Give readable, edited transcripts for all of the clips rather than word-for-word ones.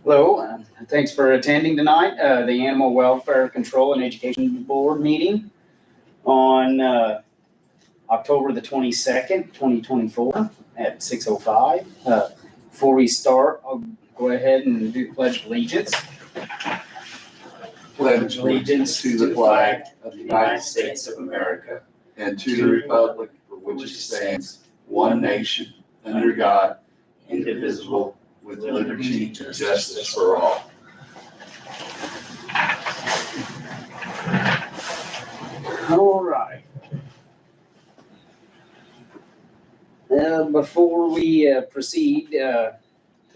Hello, thanks for attending tonight, the Animal Welfare Control and Education Board meeting on October the 22nd, 2024 at 6:05. Before we start, I'll go ahead and do the Pledge of Allegiance. Pledge allegiance to the flag of the United States of America and to the republic for which it stands, one nation, under God, indivisible, with liberty and justice for all. All right. Before we proceed to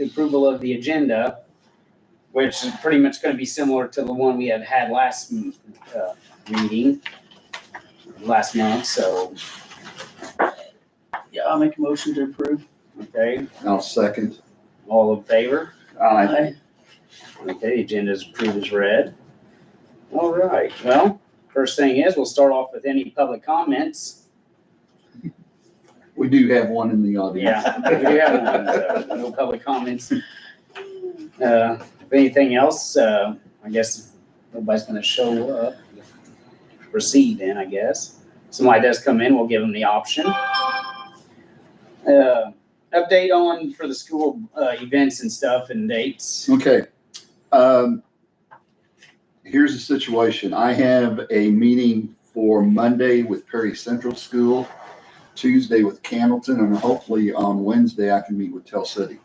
approval of the agenda, which is pretty much going to be similar to the one we had last meeting, last month, so. Yeah, I'll make a motion to approve. Okay, I'll second. all in favor? Aye. Okay, the agenda is approved as read. All right, well, first thing is, we'll start off with any public comments. We do have one in the audience. Yeah, we do have one, so no public comments. If anything else, I guess nobody's gonna show up. Proceed then, I guess. Somebody does come in, we'll give them the option. Update on for the school events and stuff and dates. Okay. Here's the situation. I have a meeting for Monday with Perry Central School, Tuesday with Candleton, and hopefully on Wednesday I can meet with Tell City.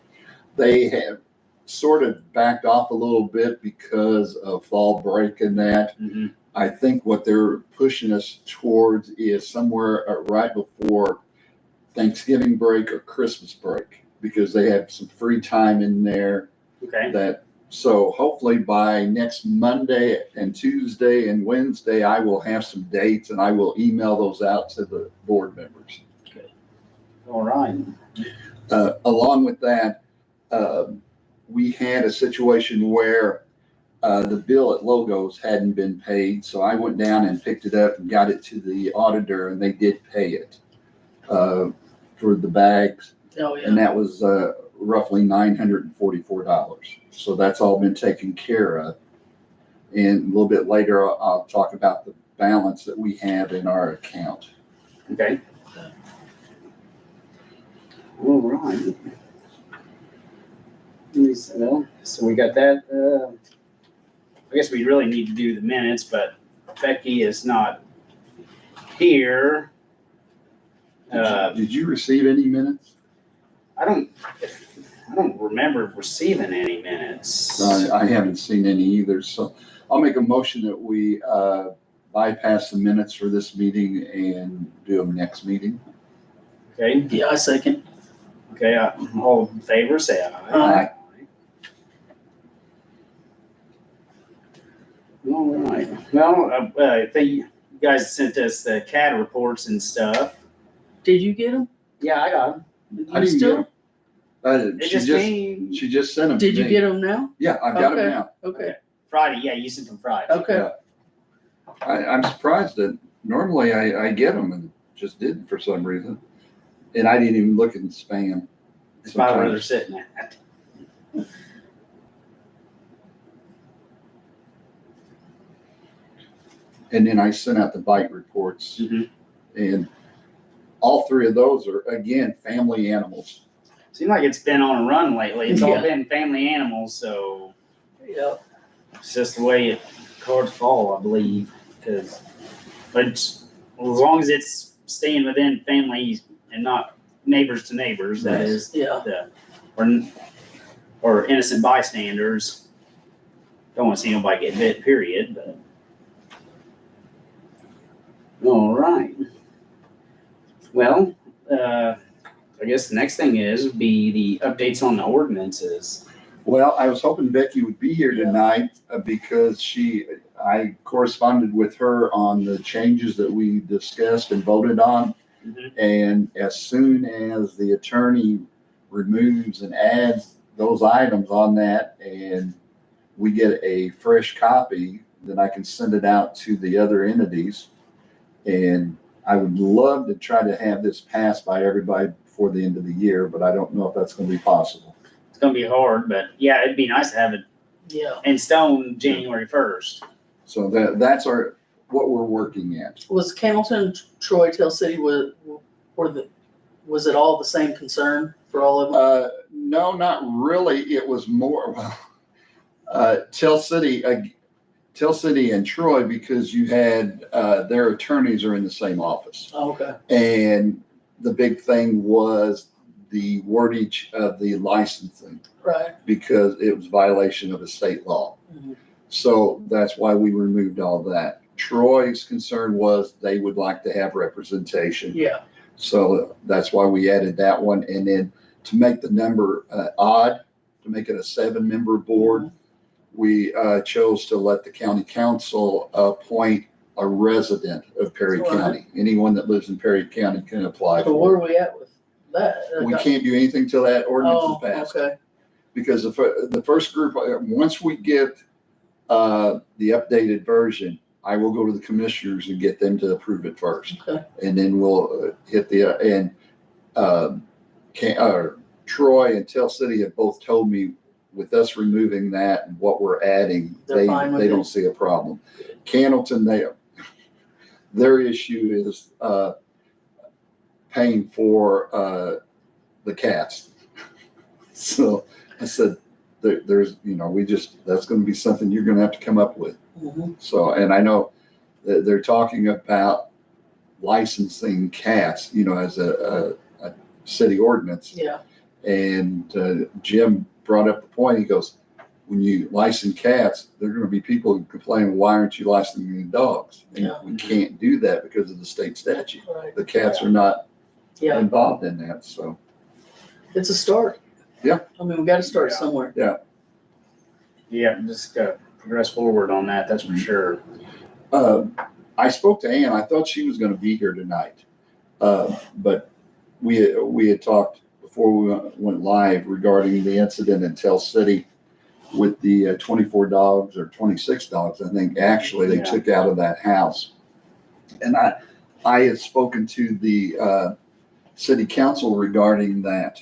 They have sort of backed off a little bit because of fall break and that. Mm-hmm. I think what they're pushing us towards is somewhere right before Thanksgiving break or Christmas break, because they have some free time in there. Okay, So hopefully by next Monday and Tuesday and Wednesday, I will have some dates and I will email those out to the board members. all right. Along with that, we had a situation where the bill at Logos hadn't been paid. So I went down and picked it up and got it to the auditor, and they did pay it for the bags. Oh, yeah. And that was roughly $944. So that's all been taken care of. And a little bit later, I'll talk about the balance that we have in our account. Okay. All right. Well, so we got that. I guess we really need to do the minutes, but Becky is not here. Did you receive any minutes? I don't remember receiving any minutes. I haven't seen any either. So I'll make a motion that we bypass the minutes for this meeting and do them next meeting. Okay, Yeah, I second. okay, all in favor, say aye. Aye. All right, well, I think you guys sent us the CAD reports and stuff. Did you get them? Yeah, I got them. I didn't get them. It just came She just sent them to Did you me. get them now? Yeah, I've got them Okay. now. Okay. Friday. Yeah, you sent them Friday. Okay. I'm surprised that normally I get them and just didn't for some reason. And I didn't even look in spam. It's probably where they're Sometimes. sitting at. And then I sent out the bite reports, Mhm. and all three of those are, again, family animals. Seems like it's been on a run lately. It's all Yeah. been family animals, so Yeah. it's just the way cards fall, I believe. But as long as it's staying within families and not neighbors to neighbors, that Yes. is, Yeah. or innocent bystanders. Don't want to see nobody get bit, period, but. All right. Well, I guess the next thing would be the updates on the ordinances. Well, I was hoping Becky would be here tonight because I corresponded with her on the changes that we discussed and voted on. Mhm. And as soon as the attorney removes and adds those items on that and we get a fresh copy, then I can send it out to the other entities. And I would love to try to have this passed by everybody before the end of the year, but I don't know if that's going to be possible. it's gonna be hard, but yeah, it'd be nice to have it Yeah. in stone January 1st. So that's what we're working at. Was Hamilton, Troy, Tell City, was it all the same concern for all of them? No, not really. It was more, Tell City and Troy, because you had, their attorneys are in the same office. Oh, okay. And the big thing was the wordage of the licensing, Right. because it was violation of a state law. Mhm. So that's why we removed all that. Troy's concern was they would like to have representation. Yeah. So that's why we added that one. And then to make the number odd, to make it a 7-member board, we chose to let the county council appoint a resident of Perry Right. County. Anyone that lives in Perry County can apply So where for are we at with that? it. We can't do anything till that ordinance is Oh, passed. okay. Because the first group, once we get the updated version, I will go to the commissioners and get them to approve it first. Okay. And then we'll hit Troy and Tell City have both told me with us removing that and what we're adding, They're fine with they it? don't see a problem. Cannleton, their issue is paying for the cats. So I said, there's, that's gonna be something you're gonna have to come up with. Mhm. So, and I know that they're talking about licensing cats, as a city ordinance. Yeah. And Jim brought up the point, he goes, when you license cats, there are gonna be people complaining, why aren't you licensing dogs? And Yeah. we can't do that because of the state statute. Right. The cats are not Yeah. involved in that, so. It's a start. Yeah. I mean, we got to start Yeah. somewhere. Yeah, just progress forward on that, that's for sure. I spoke to Ann. I thought she was going to be here tonight, but we had talked before we went live regarding the incident in Tell City with the 24 dogs or 26 dogs. I think actually they Yeah. took out of that house, and I had spoken to the city council regarding that.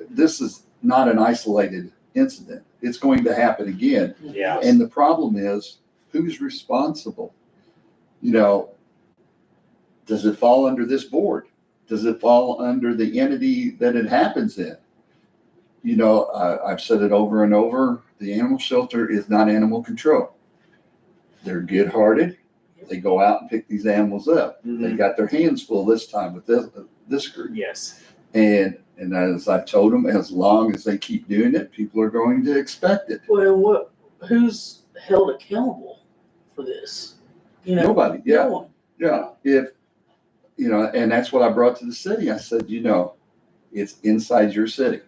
This is not an isolated incident. It's going to happen again. Yeah. And the problem is, who's responsible? Does it fall under this board? Does it fall under the entity that it happens in? I've said it over and over, the animal shelter is not animal control. They're good-hearted. They go out and pick these animals up. They Mhm. got their hands full this time with this group. Yes. And as I've told them, as long as they keep doing it, people are going to expect it. Well, who's held accountable for this? Nobody, yeah. No one. Yeah, and that's what I brought to the city. I said, it's inside your city.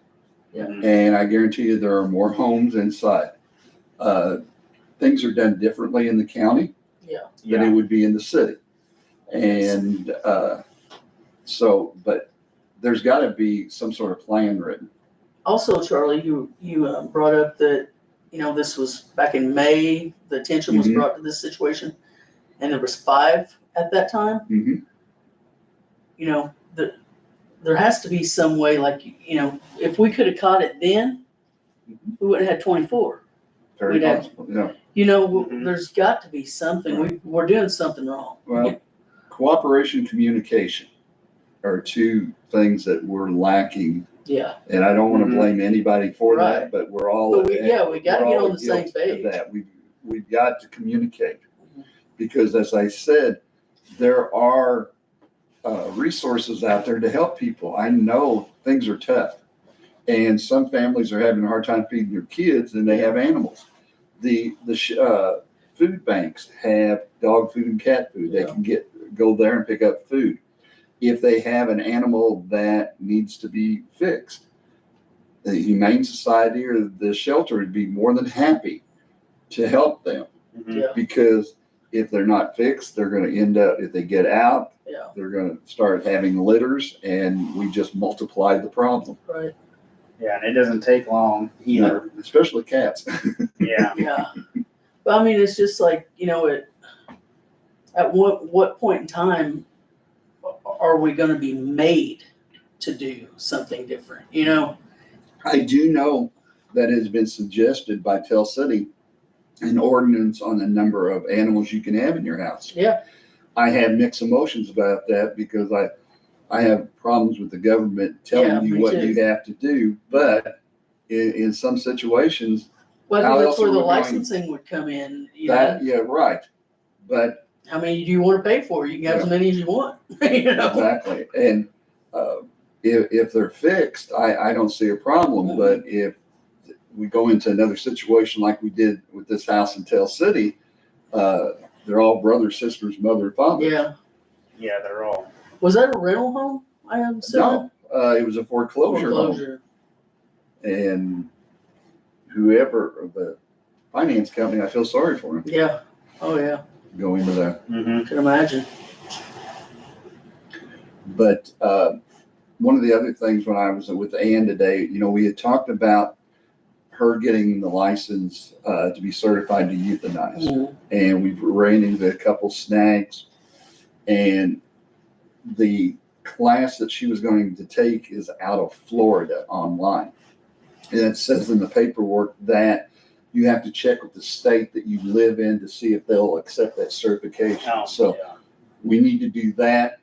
Yeah. Mhm. And I guarantee you there are more homes inside. Things are done differently in the county than it Yeah. would be in the city. And but there's got to be some sort of plan written. Also, Charlie, you brought up that, this was back in May, the attention was Mhm. brought to this situation, and there was 5 at that time. Mhm. There has to be some way, like, if we could have caught it then, we would have had 24. Very We'd have- possible, yeah. Mhm. There's got to be something, we're doing something wrong. Well, cooperation, communication are two things that we're lacking. Yeah, And I don't want to Mhm. blame anybody for that, Right. but we're all. But we gotta we're get all on the same guilty of page. That we've got to communicate, Mhm. because as I said, there are resources out there to help people. I know things are tough, and some families are having a hard time feeding their kids, and they have animals. The food banks have dog food and cat food. They Yeah. can go there and pick up food. If they have an animal that needs to be fixed, the Humane Society or the shelter would be more than happy to help them, Mhm. Yeah. because if they're not fixed, they're going to end up, if they get out, yeah, they're going to start having litters, and we just multiplied the problem. right, Yeah, and it doesn't take long either. Especially cats. Yeah. yeah. But I mean, it's just like, at what point in time are we gonna be made to do something different, you know? I do know that it has been suggested by Tell City an ordinance on the number of animals you can have in your house. Yeah. I have mixed emotions about that because I have problems with the government Yeah, telling you me what too. you have to do, but in some situations, Well, I How think else that's where are the we going- licensing would come in, you that, know? yeah, right. But How many do you want to pay for? You can have as many as you want, you know? exactly. And if they're fixed, I don't see a problem. Mhm. But if we go into another situation like we did with this house in Tell City, they're all brothers, sisters, mother, and father. Yeah. Yeah, they're all. Was that a rental home? I am No, it was a foreclosure home. Foreclosure. And whoever, the finance company, I feel sorry for him Yeah. Oh, yeah. going to that. Mm-hmm. Can imagine. But one of the other things when I was with Ann today, we had talked about her getting the license to be certified to euthanize. Mhm. And we've ran into a couple snags. And the class that she was going to take is out of Florida online. And it says in the paperwork that you have to check with the state that you live in to see if they'll accept that certification. Oh, So yeah. we need to do that.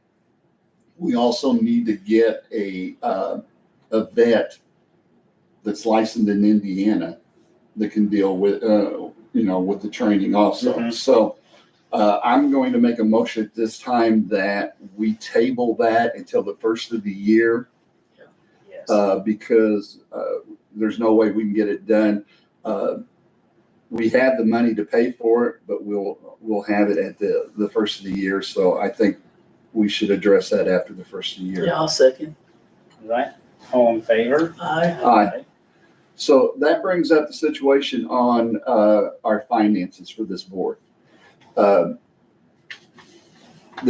We also need to get a vet that's licensed in Indiana that can deal with, with the training also. Mhm. So I'm going to make a motion at this time that we table that until the first of the year Yes. because there's no way we can get it done. We have the money to pay for it, but we'll have it at the first of the year. So I think we should address that after the first of the year. Yeah, I'll second. Right. All in favor? Aye. Aye. So that brings up the situation on our finances for this board. The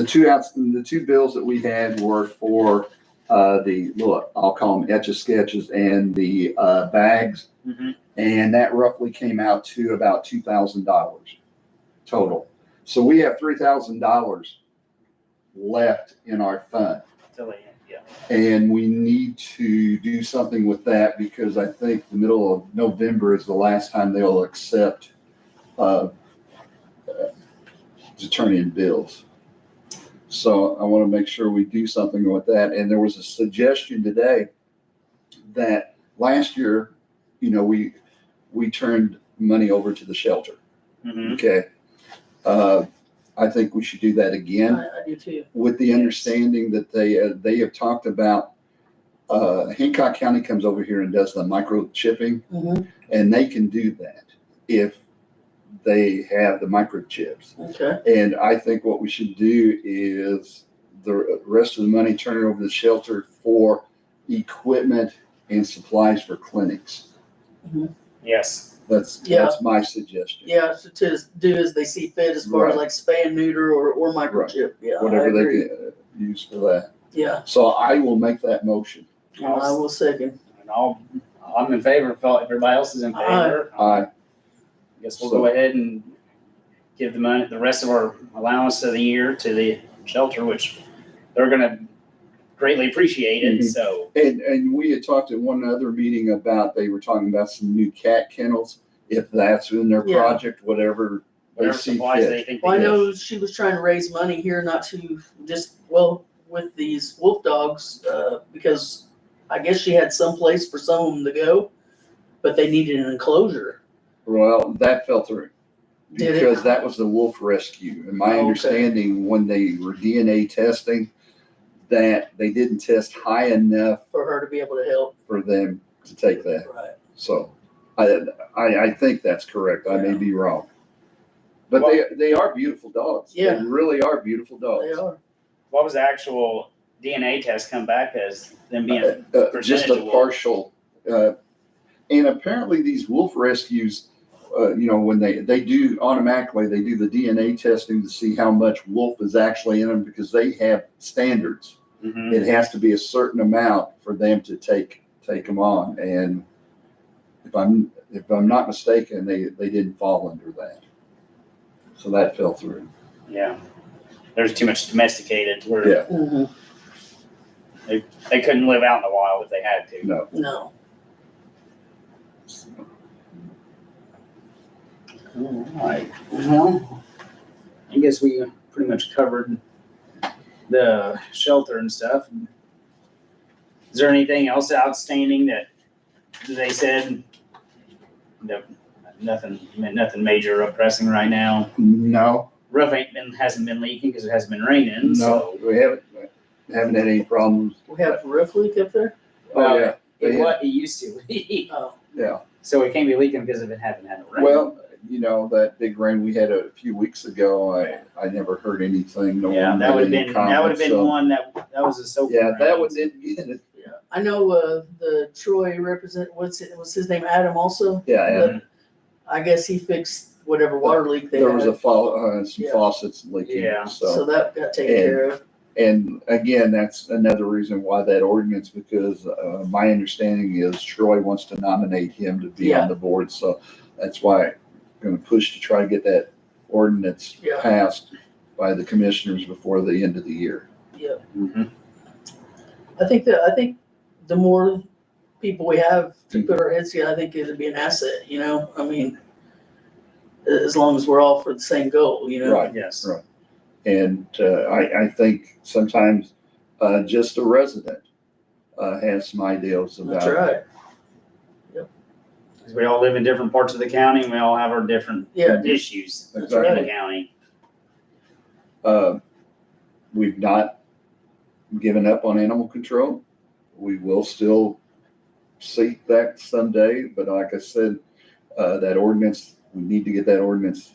two bills that we had were for I'll call them Etch-a-Sketches and the bags. Mm-hmm. And that roughly came out to about $2,000 total. So we have $3,000 left in our fund. Yeah. And we need to do something with that because I think the middle of November is the last time they'll accept to turn in bills. So I want to make sure we do something with that. And there was a suggestion today that last year, we turned money over to the shelter. Mm-hmm. Okay. I think we should do that again I do too. with the understanding that they have talked about, Hancock County comes over here and does the microchipping, Mhm. and they can do that if they have the microchips. Okay. And I think what we should do is the rest of the money turn it over to the shelter for equipment and supplies for clinics. Yes. That's my suggestion. Yeah, to do as they see fit as far as Right. like spay and neuter or microchip. Yeah. Whatever I they agree. can use for that. Yeah. So I will make that motion. And I will second. And I'm in favor. If everybody else is in favor, Aye. guess we'll go ahead and give the rest of our allowance of the year to the shelter, which they're gonna greatly appreciate it. Mhm. So And we had talked at one other meeting they were talking about some new cat kennels, if that's in their Yeah. project, whatever they whatever see supplies they fit. think Well, I they need. know she was trying to raise money here, not to with these wolf dogs, because I guess she had some place for some of them to go, but they needed an enclosure. Well, that fell through. Did it? Because that was the wolf rescue. And my Okay. understanding, when they were DNA testing, that they didn't test high enough For her to be able to help. for them to take that. Right. So I think that's correct. I may Yeah. be wrong. But they are beautiful dogs. Yeah. They really are beautiful dogs. They are. What was the actual DNA test come back as them being Just percentage a of wolf? partial, and apparently these wolf rescues, when they do automatically, they do the DNA testing to see how much wolf is actually in them because they have standards. Mhm. It has to be a certain amount for them to take them on. And if I'm not mistaken, they didn't fall under that. So that fell through. Yeah. There's too much domesticated. Yeah. Mhm. They couldn't live out in the wild if they had to. No. No. Alright, well, I guess we pretty much covered the shelter and stuff. Is there anything else outstanding that they said? No, nothing major or pressing right now. No, Roof hasn't been leaking because it hasn't been raining, no, so. we haven't had any problems. We have a roof leak up there? Oh, yeah, It used to leak, Oh, yeah. so it can't be leaking because of it having had a rain. Well, that big rain we had a few weeks ago, I never heard anything. No Yeah, one that had would have any been, that would have comments, been so- one that was a soaking Yeah, that rain. one didn't get it. yeah. I know, the Troy was his name Adam also? Yeah, and I guess he fixed whatever water leak they there was had. some Yeah. faucets leaking, Yeah. So that got taken care of. And again, that's another reason why that ordinance, because my understanding is Troy wants to nominate him to be Yeah. on the board. So that's why I'm going to push to try to get that ordinance Yeah. passed by the commissioners before the end of the year. Mhm. I think the more people we have to put our heads together, I think it'd be an asset, I mean, as long as we're all for the same goal, Right. Yes. Right. And I think sometimes just a resident has some ideas about That's it. right. 'Cause we all live in different parts of the county and we all have our different Yeah. issues in Exactly. the county. We've not given up on animal control. We will still seek that someday, but like I said, that ordinance, we need to get that ordinance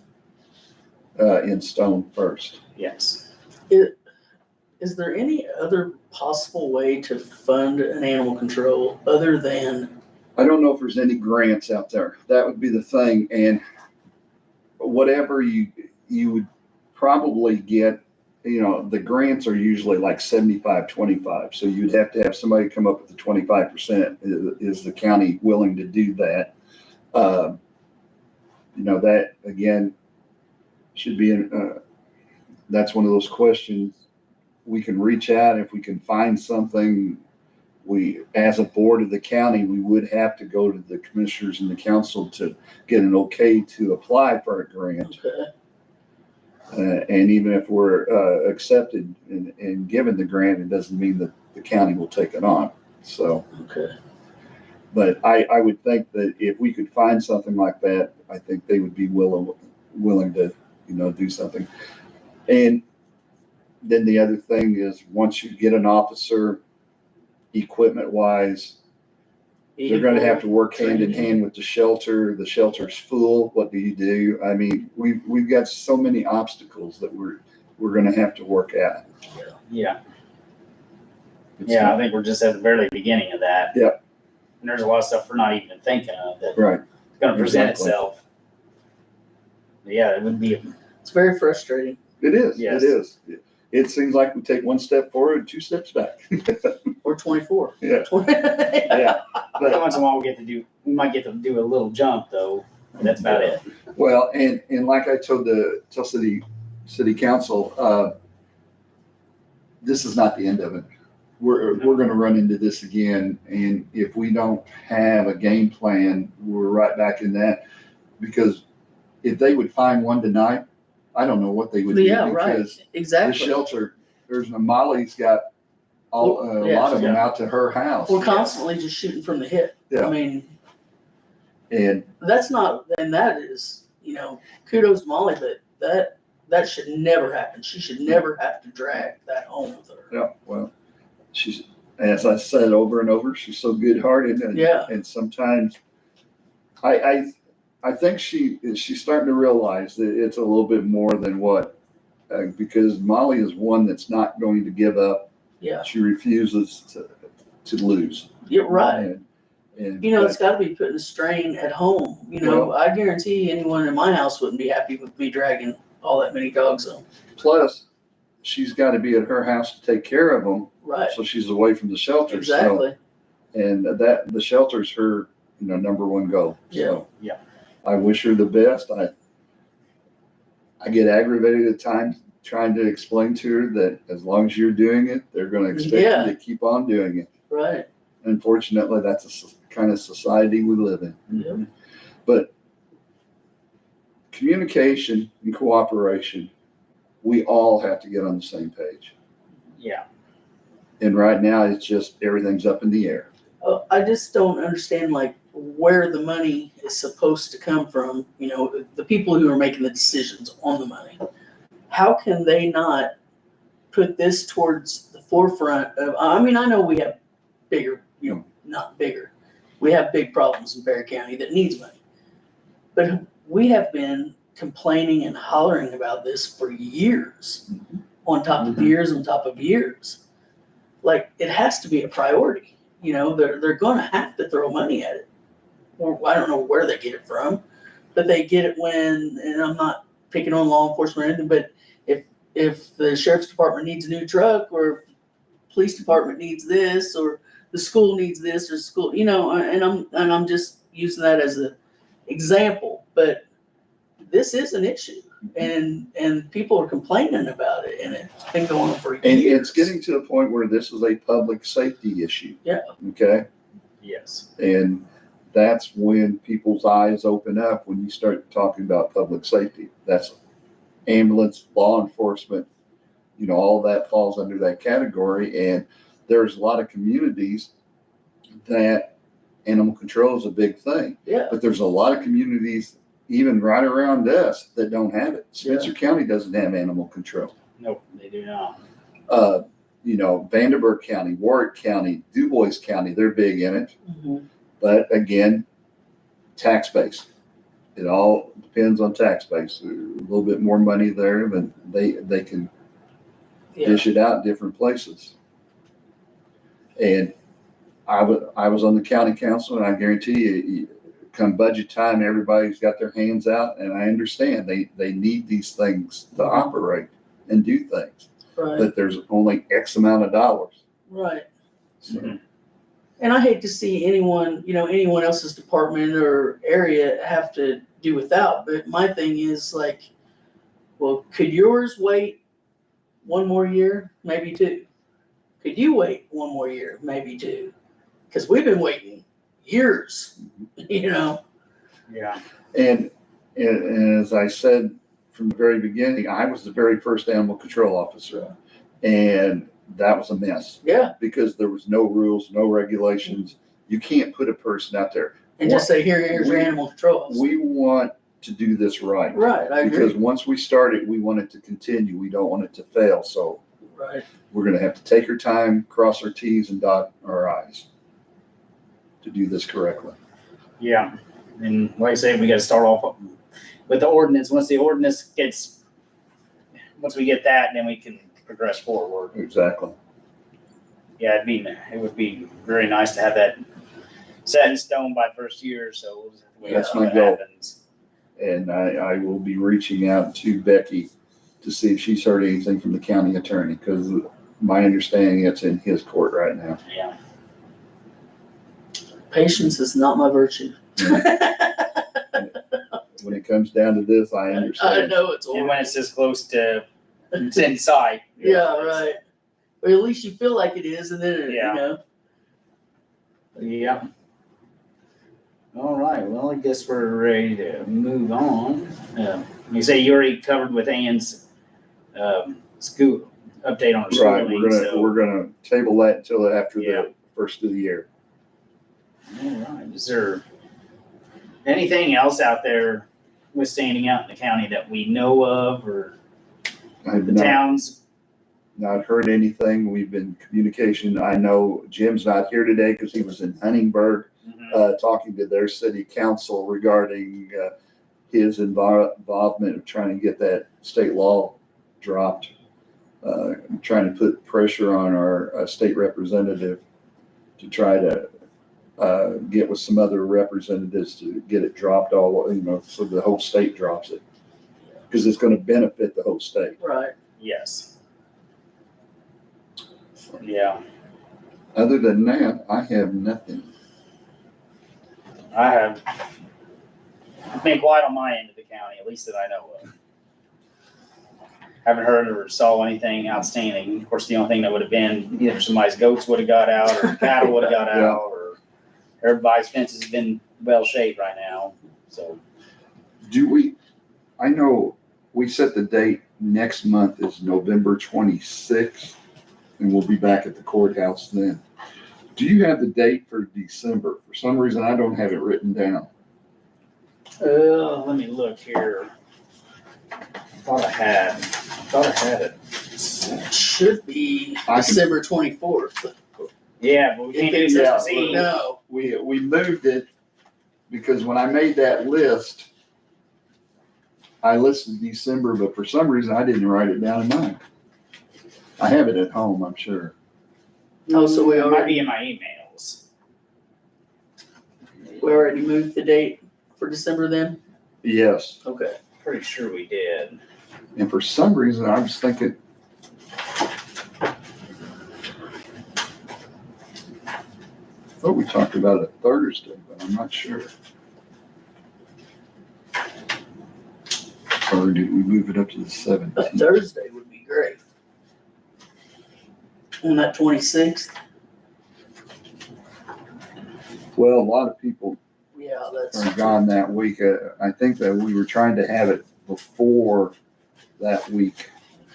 in stone first. Yes. Is there any other possible way to fund an animal control other than, I don't know if there's any grants out there. That would be the thing. And whatever you would probably get, the grants are usually like 75-25. So you'd have to have somebody come up with the 25%. Is the county willing to do that? That again should be that's one of those questions. We can reach out if we can find something. We, as a board of the county, we would have to go to the commissioners and the council to get an okay to apply for a grant. okay, And even if we're accepted and given the grant, it doesn't mean that the county will take it on. So, okay. but I would think that if we could find something like that, I think they would be willing to, do something. And then the other thing is, once you get an officer, equipment wise, they're going to have to work hand in hand with the shelter. The shelter's full. What do you do? I mean, we've got so many obstacles that we're going to have to work at. Yeah. It's Yeah, I not- think we're just at the very beginning of that. Yep. And there's a lot of stuff we're not even thinking of that's Right. gonna present Exactly. itself. Yeah, it would be, It's very frustrating. It is. Yes. It is. It seems like we take one step forward, 2 steps back. Or 24. Yeah. yeah. But But, once in a while we might get to do a little jump though. That's about it. well, and like I told Tell City Council, this is not the end of it. We're going to run into this again, and if we don't have a game plan, we're right back in that. Because if they would find one tonight, I don't know what they would do. Yeah, right. Because the Exactly. shelter, Molly's got a lot of them out to her house. We're constantly just shooting from the hip. Yeah. I mean, And that's not, and that is, kudos to Molly, but that should never happen. She should never have to drag that home with her. yeah, well, she's, as I said over and over, she's so good-hearted, and Yeah. and sometimes I think she's starting to realize that it's a little bit more than what, because Molly is one that's not going to give up. Yeah. She refuses to lose. You're right. And It's got to be putting a strain at home. I guarantee anyone in my house wouldn't be happy with me dragging all that many dogs home. plus, she's got to be at her house to take care of them, Right. so she's away from the shelter. Exactly. And that the shelter's her, number one goal. So, Yeah. I wish her the best. I get aggravated at times trying to explain to her that as long as you're doing it, they're gonna expect Yeah. you to keep on doing it. Right. Unfortunately, that's kind of society we live in. Yep. But communication and cooperation, we all have to get on the same page. Yeah. And right now, it's just everything's up in the air. Oh, I just don't understand like where the money is supposed to come from, you know, the people who are making the decisions on the money. How can they not put this towards the forefront of, I mean, I know we have bigger, you know, not bigger. We have big problems in Perry County that needs money. But we have been complaining and hollering about this for years, on top of years, on top of years. Like, it has to be a priority. You know, they're gonna have to throw money at it. Or I don't know where they get it from, but they get it when, and I'm not picking on law enforcement or anything, but if the sheriff's department needs a new truck, or police department needs this, or the school needs this, or school, you know, and I'm just using that as an example, but this is an issue, and people are complaining about it, and it's been going on for years. And it's getting to the point where this is a public safety issue. Yeah. Okay? Yes. And that's when people's eyes open up when you start talking about public safety. That's ambulance, law enforcement, you know, all that falls under that category. And there's a lot of communities that animal control is a big thing. Yeah. But there's a lot of communities, even right around us, that don't have it. Spencer County doesn't have animal control. Nope, they do not. You know, Vanderburgh County, Warwick County, DuBois County, they're big in it. Mhm. But again, tax base. It all depends on tax base. There's a little bit more money there, but they can Yeah. dish it out different places. And I was on the county council, and I guarantee you, come budget time, everybody's got their hands out, and I understand they need these things to operate and do things, Right. but there's only X amount of dollars. Right. So, Mhm. And I hate to see anyone, you know, anyone else's department or area have to do without, but my thing is like, well, could yours wait one more year, maybe two? Could you wait one more year, maybe two? Because we've been waiting years, you know? Yeah. and as I said from the very beginning, I was the very first animal control officer, and that was a mess Yeah. because there was no rules, no regulations. You can't put a person out there. And just say, here's your animal control officer. We want to do this right. Right, I Because agree. once we start it, we want it to continue. We don't want it to fail. So Right. we're going to have to take our time, cross our T's and dot our I's to do this correctly. Yeah. And like I say, we gotta start off with the ordinance. Once we get that, then we can progress forward. Exactly. Yeah, it would be very nice to have that set in stone by first year, so we'll just have to wait That's until my it goal. happens. And I will be reaching out to Becky to see if she's heard anything from the county attorney, because my understanding it's in his court right now. Yeah. Patience is not my virtue. When it comes down to this, I I understand. know it's And horrible. when it's this close to, it's in sight. Yeah, right. Or at least you feel like it is, and then, it, Yeah. you know. Yeah. All right, well, I guess we're ready to move on. You say you already covered with Ann's, school, update on her Right, schooling, we're so. gonna table that until after Yeah. the first of the year. All right, is there anything else out there with standing out in the county that we know of, or I've the not, towns? not heard anything. We've been communication. I know Jim's not here today because he was in Huntingburg, talking to their city council regarding, his involvement of trying to get that state law dropped. Trying to put pressure on our state representative to try to get with some other representatives to get it dropped all, you know, so the whole state drops it. Because it's going to benefit the whole state. Right. Yes. Yeah, Other than that, I have nothing. I have been quiet on my end of the county, at least that I know of. haven't heard or saw anything outstanding. Of course, the only thing that would have been either somebody's goats would have got out or cattle would have got Yeah. out, or everybody's fences have been well shaped right now, so. I know we set the date next month is November 26th, and we'll be back at the courthouse then. Do you have the date for December? For some reason, I don't have it written down. Let me look here. Thought I had it. It should be I can- December 24th. Yeah, but we can't do If it's- Christmas Eve. No, We moved it because when I made that list, I listed December, but for some reason, I didn't write it down in mine. I have it at home, I'm sure. Oh, so we It might already- be in my emails. we already moved the date for December then? Yes, Okay. Pretty sure we did. and for some reason, I was thinking, I thought we talked about it Thursday, but I'm not sure. Or did we move it up to the A 17th? Thursday would be great. On that 26th? Well, a lot of people Yeah, that's. are gone that week. I think that we were trying to have it before that week.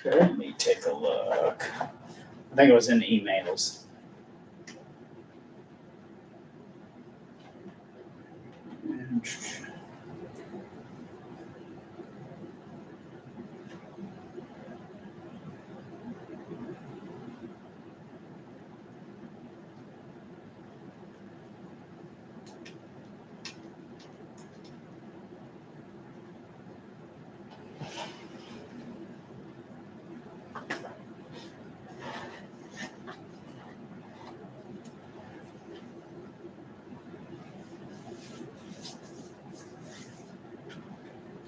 Okay. Let me take a look. I think it was in the emails.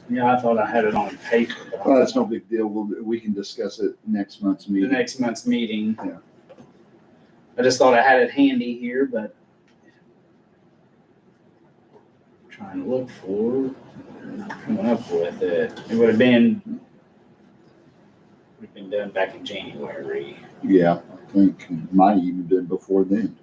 Yeah, I thought I had it on paper. But Well, that's no big deal. We can discuss it next month's The meeting. next month's meeting. Yeah. I just thought I had it handy here, but trying to look for, not coming up with it. It would have been done back in January. Yeah, I think it might even been before then.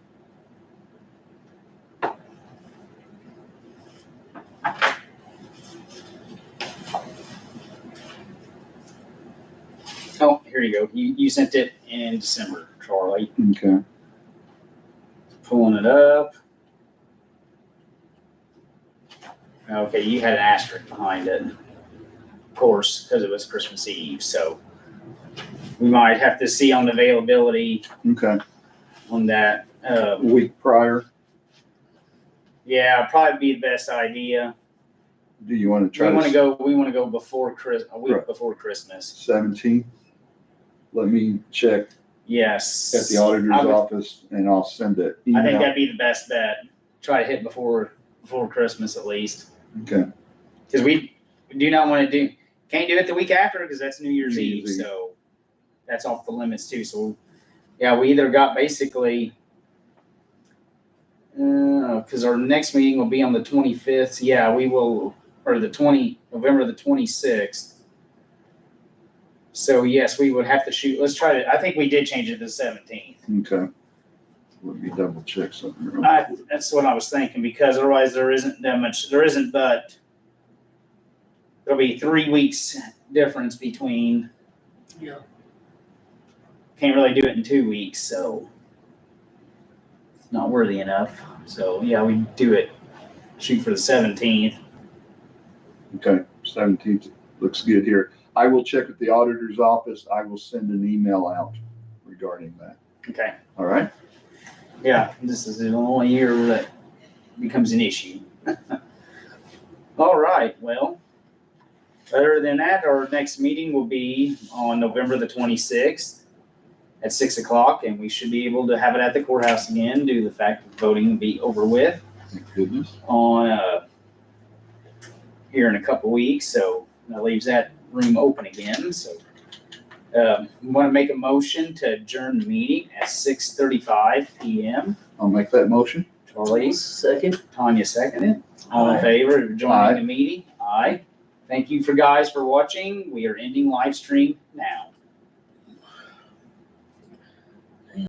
Oh, here you go. You sent it in December, Charlie. Okay. Pulling it up. Okay, you had an asterisk behind it. Of course, because it was Christmas Eve, so we might have to see on the availability Okay. on that. A week prior, Yeah, probably be the best idea. do you want to try We want to to go before a week Right. before Christmas. 17th? Let me check Yes. at the auditor's I would- office and I'll send it. I think email. that'd be the best bet. Try to hit before Christmas at least. Okay. Because we do not want to can't do it the week after because that's New Year's New Eve. Year's Eve. So that's off the limits too. So yeah, we either got basically, because our next meeting will be on the 25th. Yeah, we will, or November the 26th. So yes, we would have to shoot. Let's try to, I think we did change it to the 17th. Okay. Let me double check something. real quick. That's what I was thinking, because otherwise there isn't but there'll be 3 weeks difference between, Yeah. can't really do it in 2 weeks, so it's not worthy enough. So yeah, we shoot for the 17th. Okay, 17th looks good here. I will check with the auditor's office. I will send an email out regarding that. Okay, All right? yeah, this is the only year that becomes an issue. All right, well, other than that, our next meeting will be on November the 26th at 6 o'clock, and we should be able to have it at the courthouse again due to the fact that voting will be over with Thank goodness. on, here in a couple weeks, so that leaves that room open again, so. We want to make a motion to adjourn the meeting at 6:35 PM. I'll make that motion. Charlie, Second. Tanya seconded. All in Aye. favor of Aye. joining the meeting? Aye. Thank you for guys for watching. We are ending live stream now.